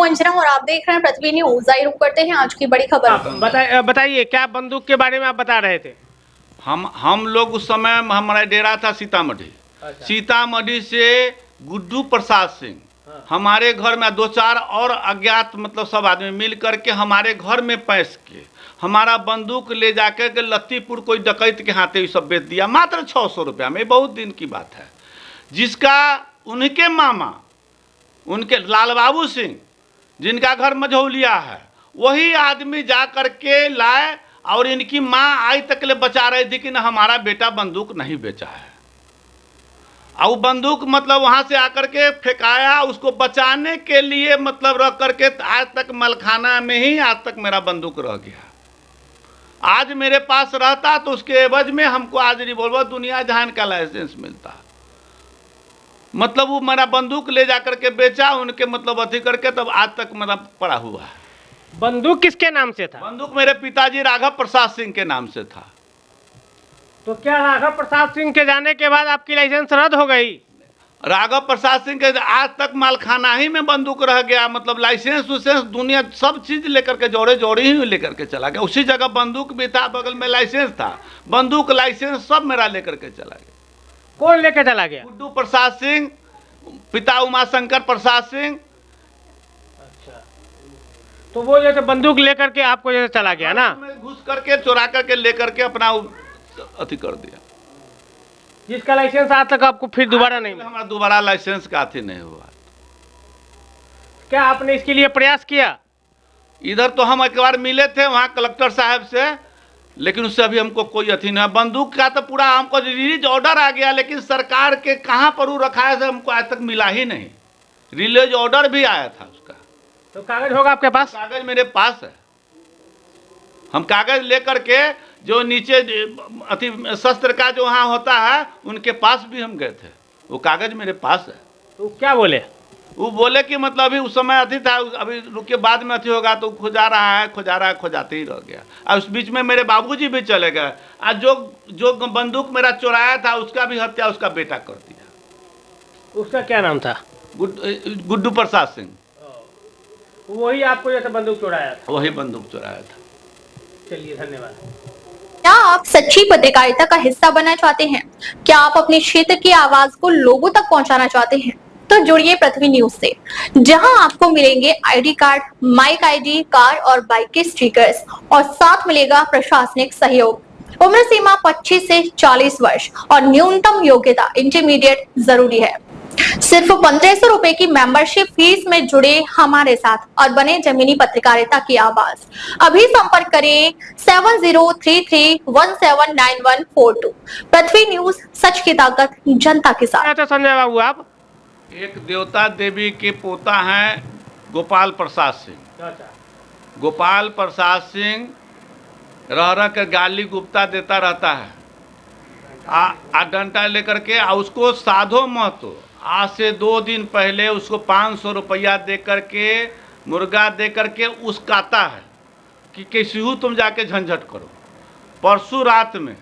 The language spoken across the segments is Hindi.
अंजना और आप देख रहे हैं पृथ्वी न्यूज। रुक करते हैं आज की बड़ी खबर। बताइए क्या बंदूक के बारे में आप बता रहे थे। हम लोग उस समय हमारा डेरा था सीतामढ़ी। अच्छा। सीतामढ़ी से गुड्डू प्रसाद सिंह हमारे घर में 2-4 और अज्ञात मतलब सब आदमी मिल करके हमारे घर में पैस के हमारा बंदूक ले जाकर के लत्तीपुर कोई डकैत के हाथे ये सब बेच दिया, मात्र 600 रुपया में। बहुत दिन की बात है। जिसका उनके मामा उनके लाल बाबू सिंह जिनका घर मझौलिया है, वही आदमी जा करके लाए और इनकी माँ आज तक ले बचा रही थी कि न हमारा बेटा बंदूक नहीं बेचा है। और वो बंदूक मतलब वहाँ से आकर के फेंकाया, उसको बचाने के लिए मतलब रख करके आज तक मलखाना में ही आज तक मेरा बंदूक रह गया। आज मेरे पास रहता तो उसके एवज में हमको आज रिवॉल्वर दुनिया जहान का लाइसेंस मिलता। मतलब वो मेरा बंदूक ले जा करके बेचा उनके मतलब अथी करके, तब आज तक मेरा पड़ा हुआ है। बंदूक किसके नाम से था? बंदूक मेरे पिताजी राघव प्रसाद सिंह के नाम से था। तो क्या राघव प्रसाद सिंह के जाने के बाद आपकी लाइसेंस रद्द हो गई? राघव प्रसाद सिंह के आज तक मालखाना ही में बंदूक रह गया। मतलब लाइसेंस उसेंस दुनिया सब चीज़ लेकर के जोड़े ही लेकर के चला गया। उसी जगह बंदूक भी था, बगल में लाइसेंस था, बंदूक लाइसेंस सब मेरा लेकर के चला गया। कौन लेके चला गया? गुड्डू प्रसाद सिंह, पिता उमाशंकर प्रसाद सिंह। अच्छा, तो वो जैसे बंदूक लेकर के आपको जैसे चला गया ना, घुस करके चुरा करके लेकर के अपना अथी कर दिया। जिसका लाइसेंस आज तक आपको फिर दोबारा नहीं मिला? हमारा दोबारा लाइसेंस का अथी नहीं हुआ। क्या आपने इसके लिए प्रयास किया? इधर तो हम एक बार मिले थे वहाँ कलेक्टर साहब से, लेकिन उससे अभी हमको कोई अथी नहीं। बंदूक का तो पूरा हमको रिलीज ऑर्डर आ गया, लेकिन सरकार के कहाँ पर वो रखा है हमको आज तक मिला ही नहीं। रिलीज ऑर्डर भी आया था उसका। तो कागज होगा आपके पास? कागज मेरे पास है। हम कागज लेकर के जो नीचे अथी शस्त्र का जो वहाँ होता है उनके पास भी हम गए थे, वो कागज मेरे पास है। तो क्या बोले? वो बोले कि मतलब अभी उस समय अथी था, अभी रुके बाद में अथी होगा। तो खोजा रहा है, खोजाते ही रह गया। और उस बीच में मेरे बाबूजी भी चले गए। आज जो बंदूक मेरा चुराया था उसका भी हत्या उसका बेटा कर दिया। उसका क्या नाम था? गुड्डू प्रसाद सिंह। वही आपको जैसे बंदूक चुराया था? वही बंदूक चुराया था। चलिए, धन्यवाद। क्या आप सच्ची पत्रकारिता का हिस्सा बनना चाहते हैं? क्या आप अपने क्षेत्र की आवाज को लोगों तक पहुंचाना चाहते हैं? तो जुड़िए पृथ्वी न्यूज से, जहां आपको मिलेंगे ID card, mike ID, car और बाइक के स्टिकर्स और साथ मिलेगा प्रशासनिक सहयोग। उम्र सीमा 25 से 40 वर्ष और न्यूनतम योग्यता इंटरमीडिएट जरूरी है। सिर्फ 1500 रुपए की मेंबरशिप फीस में जुड़े हमारे साथ और बने जमीनी पत्रकारिता की आवाज। अभी संपर्क करें 7033179142। पृथ्वी न्यूज, सच की ताकत जनता के साथ। तो संजय बाबू, आप एक देवता देवी के पोता हैं गोपाल प्रसाद सिंह। गोपाल प्रसाद सिंह रह कर गाली गुप्ता देता रहता है। डंडा लेकर के उसको साधो महतो आज से 2 दिन पहले उसको 500 रुपया दे करके मुर्गा दे करके उसकाता है कि कैसी हूँ तुम जाके झंझट करो। परसों रात में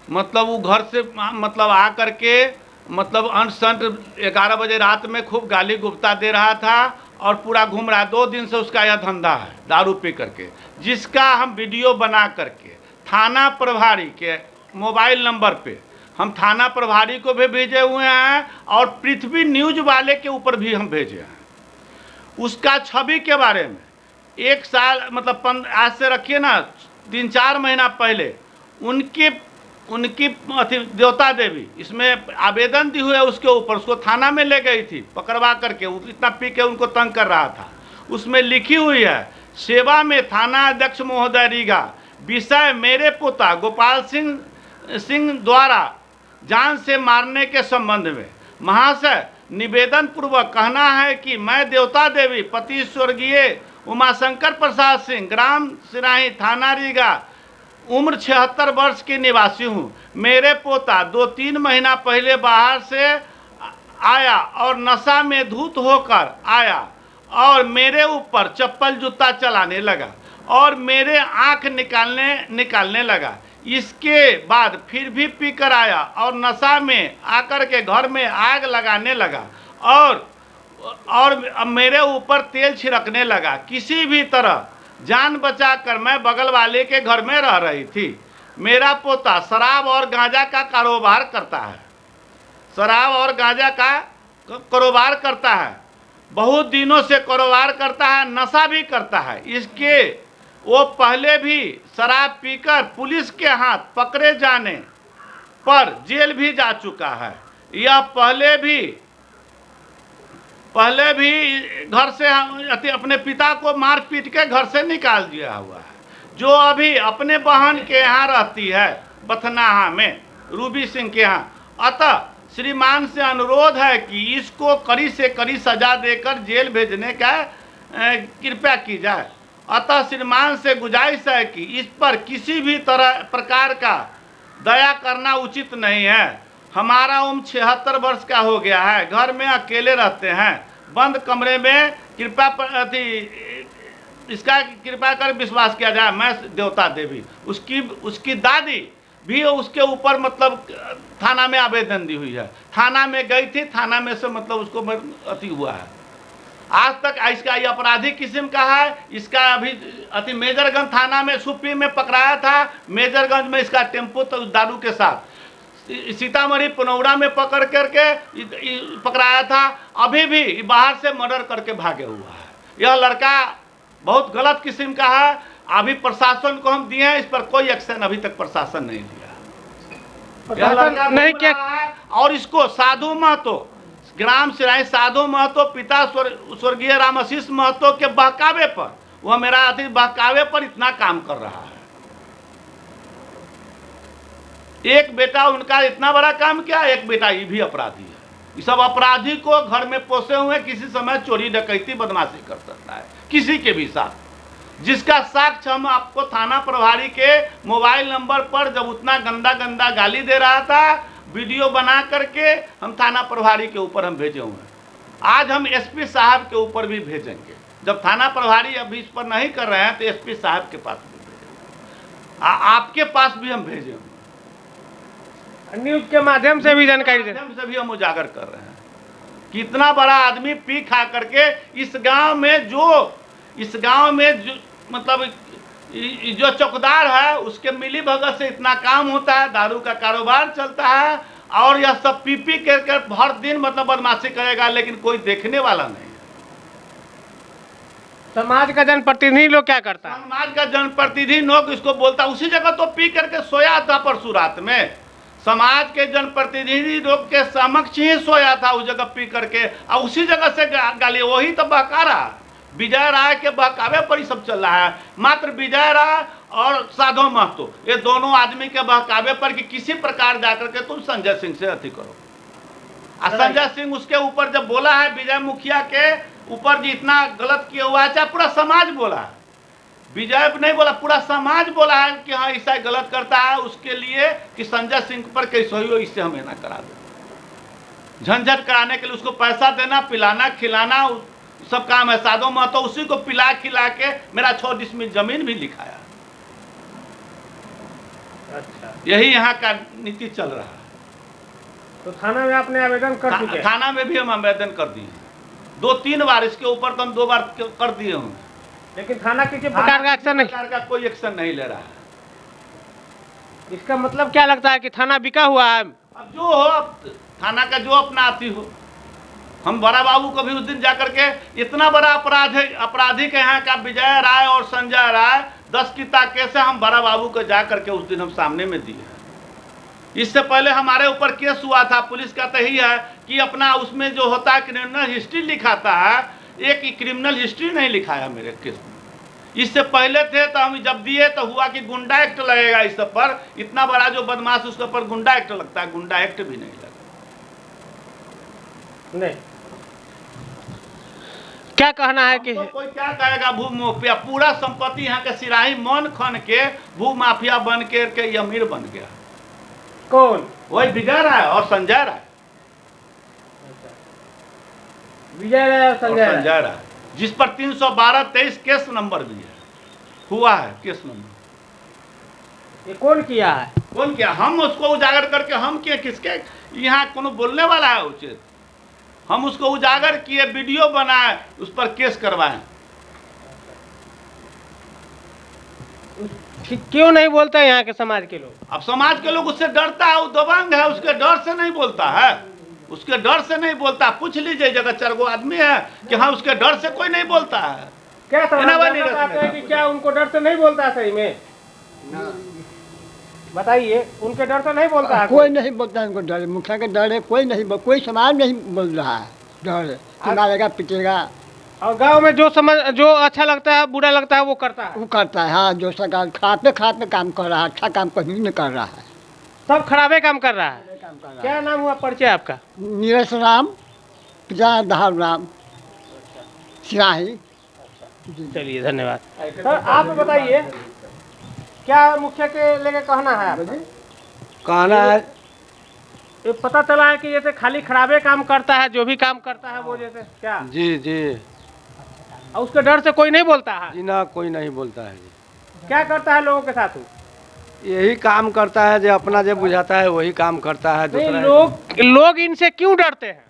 मतलब वो घर से मतलब आ करके मतलब अंट संट 11 बजे रात में खूब गाली गुप्ता दे रहा था और पूरा घूम रहा है। 2 दिन से उसका यह धंधा है दारू पी करके, जिसका हम वीडियो बना करके थाना प्रभारी के मोबाइल नंबर पे हम थाना प्रभारी को भी भेजे हुए हैं और पृथ्वी न्यूज वाले के ऊपर भी हम भेजे हैं। उसका छवि के बारे में 1 साल मतलब आज से रखिए ना 3-4 महीना पहले उनकी अथी देवता देवी इसमें आवेदन दी हुई है उसके ऊपर। उसको थाना में ले गई थी पकड़वा करके, इतना पी के उनको तंग कर रहा था। उसमें लिखी हुई है सेवा में थाना अध्यक्ष महोदय रीगा, विषय मेरे पोता गोपाल सिंह द्वारा जान से मारने के संबंध में महाशय निवेदन पूर्वक कहना है कि मैं देवता देवी पति स्वर्गीय उमाशंकर प्रसाद सिंह, ग्राम सिराही, थाना रीगा, उम्र 76 वर्ष के निवासी हूँ। मेरे पोता 2-3 महीना पहले बाहर से आया और नशा में धुत होकर आया और मेरे ऊपर चप्पल जूता चलाने लगा और मेरे आँख निकालने लगा। इसके बाद फिर भी पी कर आया और नशा में आकर के घर में आग लगाने लगा और और अब मेरे ऊपर तेल छिड़कने लगा। किसी भी तरह जान बचा कर मैं बगल वाले के घर में रह रही थी। मेरा पोता शराब और गांजा का कारोबार करता है, शराब और गांजा का कारोबार करता है, बहुत दिनों से कारोबार करता है, नशा भी करता है। इसके वो पहले भी शराब पीकर पुलिस के हाथ पकड़े जाने पर जेल भी जा चुका है। यह पहले भी घर से अपने पिता को मार पीट के घर से निकाल दिया हुआ है, जो अभी अपने बहन के यहाँ रहती है बथनाहा में, रूबी सिंह के यहाँ। अतः श्रीमान से अनुरोध है कि इसको कड़ी से कड़ी सजा देकर जेल भेजने का कृपया की जाए। अतः श्रीमान से गुजारिश है कि इस पर किसी भी प्रकार का दया करना उचित नहीं है। हमारा उम्र 76 वर्ष का हो गया है, घर में अकेले रहते हैं, बंद कमरे में। कृपया इसका कृपया कर विश्वास किया जाए। मैं देवता देवी, उसकी दादी भी उसके ऊपर मतलब थाना में आवेदन दी हुई है, थाना में गई थी, थाना में से मतलब उसको अति हुआ है। आज तक इसका ये अपराधी किस्म का है। इसका अभी मेजरगंज थाना में सुप्रीम में पकड़ाया था, मेजरगंज में इसका टेम्पो तो दारू के साथ, सीतामढ़ी पनौड़ा में पकड़ करके पकड़ाया था। अभी भी बाहर से मर्डर करके भागे हुआ है। यह लड़का बहुत गलत किस्म का है। अभी प्रशासन को हम दिए हैं, इस पर कोई एक्शन अभी तक प्रशासन नहीं लिया। यह लड़का नहीं क्या है। और इसको साधु महतो, ग्राम सिराही साधु महतो, पिता स्वर्गीय रामाशीष महतो के बहकावे पर, वह मेरा बहकावे पर इतना काम कर रहा है। एक बेटा उनका इतना बड़ा काम किया, एक बेटा ये भी अपराधी है। ये सब अपराधी को घर में पोसे हुए किसी समय चोरी डकैती बदमाशी कर सकता है किसी के भी साथ, जिसका साक्ष्य हम आपको थाना प्रभारी के मोबाइल नंबर पर जब उतना गंदा गंदा गाली दे रहा था, वीडियो बना करके हम थाना प्रभारी के ऊपर हम भेजे हुए हैं। आज हम एसपी साहब के ऊपर भी भेजेंगे। जब थाना प्रभारी अभी इस पर नहीं कर रहे हैं तो एसपी साहब के पास भी भेजेंगे, आपके पास भी हम भेजे हुए, न्यूज के माध्यम से भी जानकारी माध्यम से भी हम उजागर कर रहे हैं कि इतना बड़ा आदमी पी खा करके इस गांव में जो मतलब जो चौकीदार है उसके मिली भगत से इतना काम होता है, दारू का कारोबार चलता है, और यह सब पी पी कर हर दिन मतलब बदमाशी करेगा, लेकिन कोई देखने वाला नहीं। समाज का जनप्रतिनिधि लोग क्या करता है? समाज का जनप्रतिनिधि लोग इसको बोलता, उसी जगह तो पी करके सोया था परसों रात में। समाज के जनप्रतिनिधि लोग के समक्ष ही सोया था उस जगह पी करके, और उसी जगह से गाली, वही तो बहका रहा। विजय राय के बहकावे पर ही सब चल रहा है। मात्र विजय राय और साधु महतो, ये दोनों आदमी के बहकावे पर कि किसी प्रकार जाकर के तुम संजय सिंह से अति करो। और संजय सिंह उसके ऊपर जब बोला है, विजय मुखिया के ऊपर जितना गलत किया हुआ है, चाहे पूरा समाज बोला है, विजय नहीं बोला, पूरा समाज बोला है कि हाँ ऐसा गलत करता है, उसके लिए कि संजय सिंह पर कैसे हो इससे हम ना करा दो। झंझट कराने के लिए उसको पैसा देना, पिलाना, खिलाना, सब काम है। साधु महतो उसी को पिला खिला के मेरा 6 डिसमिल जमीन भी लिखाया। अच्छा, यही यहाँ का नीति चल रहा है। तो थाना में आपने आवेदन कर चुके हैं? थाना में भी हम आवेदन कर दिए हैं 2-3 बार। इसके ऊपर तो हम 2 बार कर दिए होंगे, लेकिन थाना किसी प्रकार का एक्शन नहीं, प्रकार का कोई एक्शन नहीं ले रहा है। इसका मतलब क्या लगता है कि थाना बिका हुआ है? अब जो हो, अब थाना का जो अपना आती हो। हम बड़ा बाबू को भी उस दिन जाकर के, इतना बड़ा अपराधी के यहाँ का विजय राय और संजय राय 10 की ताके से हम बड़ा बाबू को जा करके उस दिन हम सामने में दिए हैं। इससे पहले हमारे ऊपर केस हुआ था। पुलिस का तो यही है कि अपना उसमें जो होता है क्रिमिनल हिस्ट्री लिखाता है, एक क्रिमिनल हिस्ट्री नहीं लिखाया मेरे केस में। इससे पहले थे तो हम जब दिए तो हुआ कि गुंडा एक्ट लगेगा इस सब पर। इतना बड़ा जो बदमाश उसके ऊपर गुंडा एक्ट लगता है, गुंडा एक्ट भी नहीं लगा। नहीं, क्या कहना है कि कोई क्या कहेगा? भू माफिया, पूरा संपत्ति यहाँ के सिराही मन खन के भू माफिया बन के अमीर बन गया। कौन? वही विजय राय और संजय राय। विजय राय और संजय राय, जिस पर 312-23 केस नंबर भी है, हुआ है केस नंबर। ये कौन किया है? कौन किया? हम उसको उजागर करके हम किए, किसके यहाँ कोनो बोलने वाला है उचित? हम उसको उजागर किए, वीडियो बनाए, उस पर केस करवाएं। क्यों नहीं बोलता है यहाँ के समाज के लोग? अब समाज के लोग उससे डरता है, वो दबंग है, उसके डर से नहीं बोलता है, उसके डर से नहीं बोलता। पूछ लीजिए, जगह 4 गो आदमी है कि हाँ उसके डर से कोई नहीं बोलता है। क्या क्या उनको डर से नहीं बोलता है? सही में बताइए, उनके डर से नहीं बोलता है? कोई नहीं बोलता है, उनको डर है, मुखिया का डर है, कोई नहीं, कोई समाज नहीं बोल रहा है, डर है कि मारेगा पीटेगा। और गांव में जो अच्छा लगता है, बुरा लगता है, वो करता है। वो करता है, हाँ, जो सरकार खाते खाते काम कर रहा है, अच्छा काम कहीं नहीं कर रहा है, सब खराबे काम कर रहा है। क्या नाम हुआ, परिचय आपका? नीरज राम, पिता दहाल राम सिराही। चलिए, धन्यवाद। सर आप बताइए, क्या मुखिया के लेके कहना है आपका? कहना है, ये पता चला है कि जैसे खाली खराबे काम करता है, जो भी काम करता है वो, जैसे क्या जी जी और उसके डर से कोई नहीं बोलता है? जी ना, कोई नहीं बोलता है जी। क्या करता है लोगों के साथ वो? यही काम करता है, जो अपना जो बुझाता है वही काम करता है। नहीं, दूसरा लोग इनसे क्यों डरते हैं?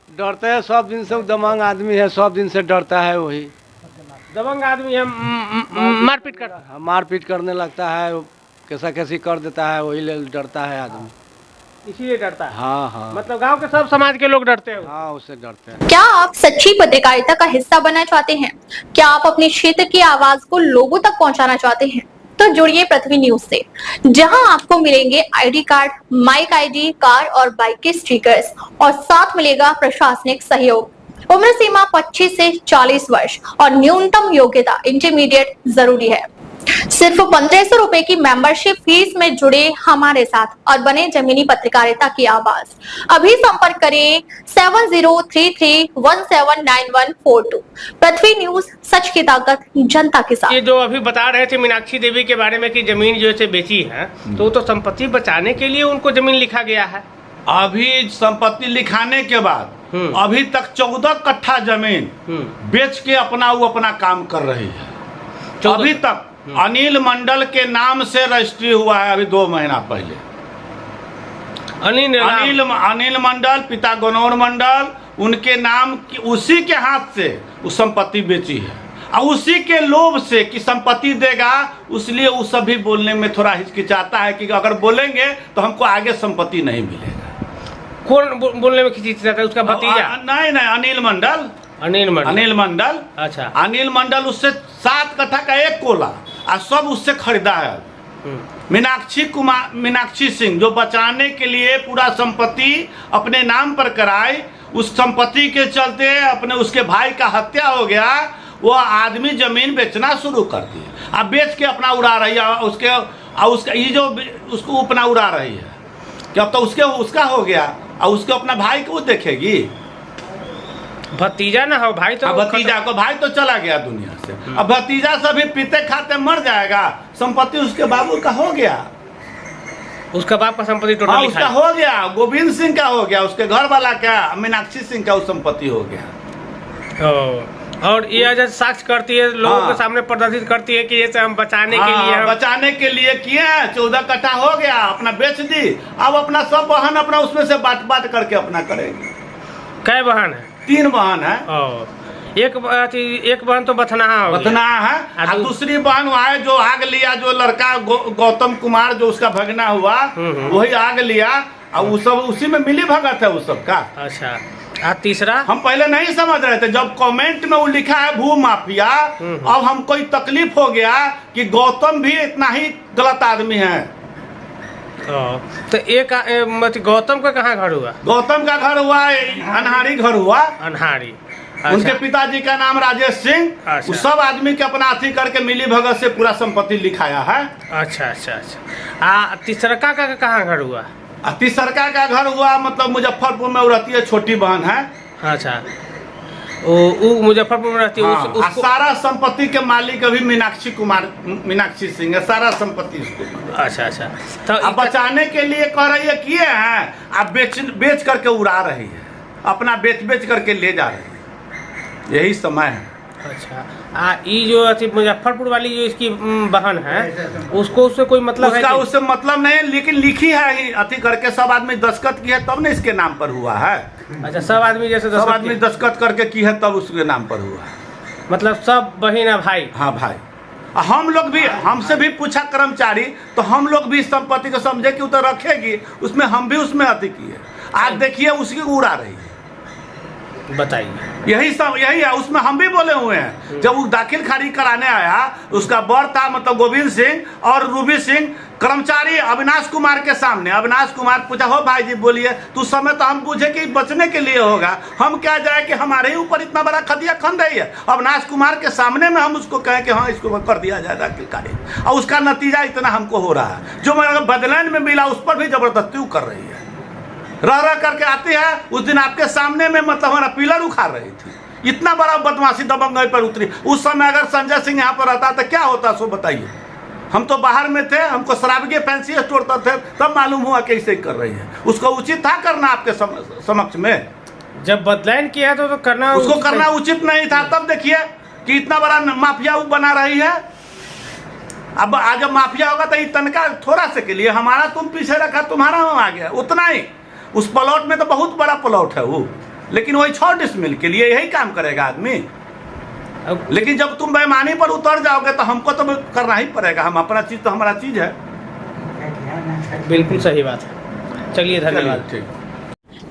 डरते हैं, सब दिन से वो दबंग आदमी है, सब दिन से डरता है, वही दबंग आदमी है, मारपीट करता है। मारपीट करने लगता है, कैसा कैसी कर देता है, वही ले डरता है आदमी, इसीलिए डरता है। हाँ हाँ, मतलब गांव के सब समाज के लोग डरते हैं। हाँ, उससे डरते हैं। क्या आप सच्ची पत्रकारिता का हिस्सा बनना चाहते हैं? क्या आप अपने क्षेत्र की आवाज को लोगों तक पहुंचाना चाहते हैं? तो जुड़िए पृथ्वी न्यूज से, जहां आपको मिलेंगे ID card, mike ID, car और बाइक के स्टिकर्स और साथ मिलेगा प्रशासनिक सहयोग। उम्र सीमा 25 से 40 वर्ष और न्यूनतम योग्यता इंटरमीडिएट जरूरी है। सिर्फ 1500 रुपए की मेंबरशिप फीस में जुड़े हमारे साथ और बने जमीनी पत्रकारिता की आवाज। अभी संपर्क करें 7033179142। पृथ्वी न्यूज, सच की ताकत, जनता के साथ। ये जो अभी बता रहे थे मीनाक्षी देवी के बारे में कि जमीन जो है बेची है, तो संपत्ति बचाने के लिए उनको जमीन लिखा गया है। अभी संपत्ति लिखाने के बाद अभी तक 14 कट्ठा जमीन बेच के वो अपना काम कर रही है। अभी तक अनिल मंडल के नाम से रजिस्ट्री हुआ है, अभी 2 महीना पहले। अनिल मंडल, पिता गनौर मंडल, उनके नाम की, उसी के हाथ से उस संपत्ति बेची है। और उसी के लोभ से कि संपत्ति देगा, इसलिए वो सभी बोलने में थोड़ा हिचकिचाता है कि अगर बोलेंगे तो हमको आगे संपत्ति नहीं मिलेगा। कौन बोलने में हिचकिचाता है? उसका भतीजा? नहीं, अनिल मंडल। अच्छा, अनिल मंडल उससे 7 कट्ठा का 1 कोला और सब उससे खरीदा है। मीनाक्षी सिंह जो बचाने के लिए पूरा संपत्ति अपने नाम पर कराई, उस संपत्ति के चलते अपने उसके भाई का हत्या हो गया, वो आदमी जमीन बेचना शुरू कर दी। अब बेच के अपना उड़ा रही है, उसका ये जो उसको अपना उड़ा रही है कि अब तो उसका हो गया और उसके अपना भाई को देखेगी। भतीजा ना हो, भाई तो भाई तो चला गया दुनिया से। अब भतीजा सभी पीते खाते मर जाएगा, संपत्ति उसके बाबू का हो गया, उसका बाप का संपत्ति टोटल उसका हो गया, गोविंद सिंह का हो गया, उसके घर वाला क्या मीनाक्षी सिंह का संपत्ति हो गया। और ये जब साक्ष्य करती है, लोगों के सामने प्रदर्शित करती है कि ये हम बचाने के लिए किए हैं। 14 कट्ठा हो गया, अपना बेच दी, अब अपना सब बहन अपना उसमें से बांट करके अपना करेगी। कै बहन है? 3 बहन है। एक बहन तो बथनाहा है, और दूसरी बहन वहाँ जो आग लिया, जो लड़का गौतम कुमार जो उसका भगना हुआ, वही आग लिया और वो सब उसी में मिली भगत है उस सब का। अच्छा, तीसरा हम पहले नहीं समझ रहे थे, जब कमेंट में वो लिखा है भू माफिया, अब हमको तकलीफ हो गया कि गौतम भी इतना ही गलत आदमी है। तो एक गौतम का कहाँ घर हुआ? गौतम का घर हुआ अनहारी घर हुआ। अनहारी। अच्छा। उनके पिताजी का नाम राजेश सिंह। अच्छा। सब आदमी के अपना अथी करके मिली भगत से पूरा संपत्ति लिखाया है। अच्छा। तीसरका का कहाँ घर हुआ? तीसरका का घर हुआ मतलब मुजफ्फरपुर में रहती है, छोटी बहन है। अच्छा, वो मुजफ्फरपुर में रहती है। हाँ, सारा संपत्ति के मालिक अभी मीनाक्षी सिंह है, सारा संपत्ति उसको। अच्छा। तो अब बचाने के लिए कह रही है, किए हैं, अब बेच करके उड़ा रही है, अपना बेच करके ले जा रही है। यही समय है। अच्छा, ये जो अथी मुजफ्फरपुर वाली जो इसकी बहन है, उसको उससे कोई मतलब उसका है उससे मतलब नहीं, लेकिन लिखी है ही अथी करके, सब आदमी दस्तखत की है तब न इसके नाम पर हुआ है। अच्छा, सब आदमी जैसे सब आदमी दस्तखत करके की है तब उसके नाम पर हुआ है। मतलब सब बहन है भाई। हाँ भाई, हम लोग भी, हमसे भी पूछा कर्मचारी तो हम लोग भी इस संपत्ति को समझे कि उधर रखेगी, उसमें हम भी उसमें अति किए। आज देखिए उसकी उड़ा रही है, बताइए। यही सब यही है, उसमें हम भी बोले हुए हैं। जब वो दाखिल खारिज कराने आया, उसका बर था मतलब गोविंद सिंह और रूबी सिंह, कर्मचारी अविनाश कुमार के सामने, अविनाश कुमार पूछा, हो भाई जी बोलिए, तो समय तो हम पूछे कि बचने के लिए होगा, हम क्या जाए कि हमारे ही ऊपर इतना बड़ा खदिया खन रही है। अविनाश कुमार के सामने में हम उसको कहें कि हाँ इसको कर दिया जाए दाखिल खारिज, और उसका नतीजा इतना हमको हो रहा है। जो मेरे बदलान में मिला उस पर भी जबरदस्ती कर रही है, रह करके आती है। उस दिन आपके सामने में मतलब हमारा पिलर उखाड़ रही थी, इतना बड़ा बदमाशी दबंगई पर उतरी। उस समय अगर संजय सिंह यहाँ पर रहता तो क्या होता सो बताइए। हम तो बाहर में थे, हमको शराब के फैंसी स्टोर पर थे, तब मालूम हुआ कैसे कर रही है। उसको उचित था करना आपके समक्ष में, जब बदलान किया तो करना उसको करना उचित नहीं था। तब देखिए कि इतना बड़ा माफिया बना रही है। अब आज माफिया होगा तो ये तनका थोड़ा से के लिए हमारा तुम पीछे रखा, तुम्हारा हम आ गया, उतना ही। उस प्लॉट में तो बहुत बड़ा प्लॉट है वो, लेकिन वही 6 डिसमिल के लिए यही काम करेगा आदमी। लेकिन जब तुम बेईमानी पर उतर जाओगे तो हमको तो करना ही पड़ेगा। हम अपना चीज तो हमारा चीज है। बिल्कुल सही बात है। चलिए, धन्यवाद। ठीक।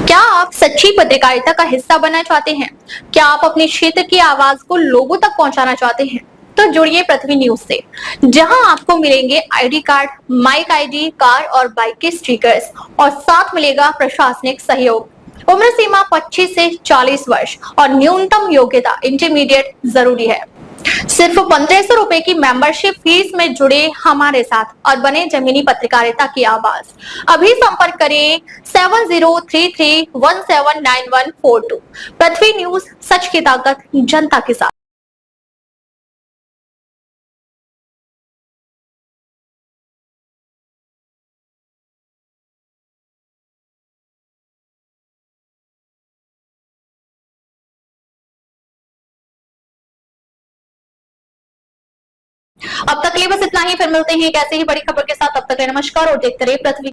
क्या आप सच्ची पत्रकारिता का हिस्सा बनना चाहते हैं? क्या आप अपने क्षेत्र की आवाज को लोगों तक पहुंचाना चाहते हैं? तो जुड़िए पृथ्वी न्यूज से, जहां आपको मिलेंगे ID card, mike ID, car और बाइक के स्टिकर्स और साथ मिलेगा प्रशासनिक सहयोग। उम्र सीमा 25 से 40 वर्ष और न्यूनतम योग्यता इंटरमीडिएट जरूरी है। सिर्फ 1500 रुपए की मेंबरशिप फीस में जुड़े हमारे साथ और बने जमीनी पत्रकारिता की आवाज। अभी संपर्क करें 7033179142। पृथ्वी न्यूज, सच की ताकत जनता के साथ। अब तक के लिए बस इतना ही, फिर मिलते हैं एक ऐसे ही बड़ी खबर के साथ। तब तक के लिए नमस्कार और देखते रहिए पृथ्वी।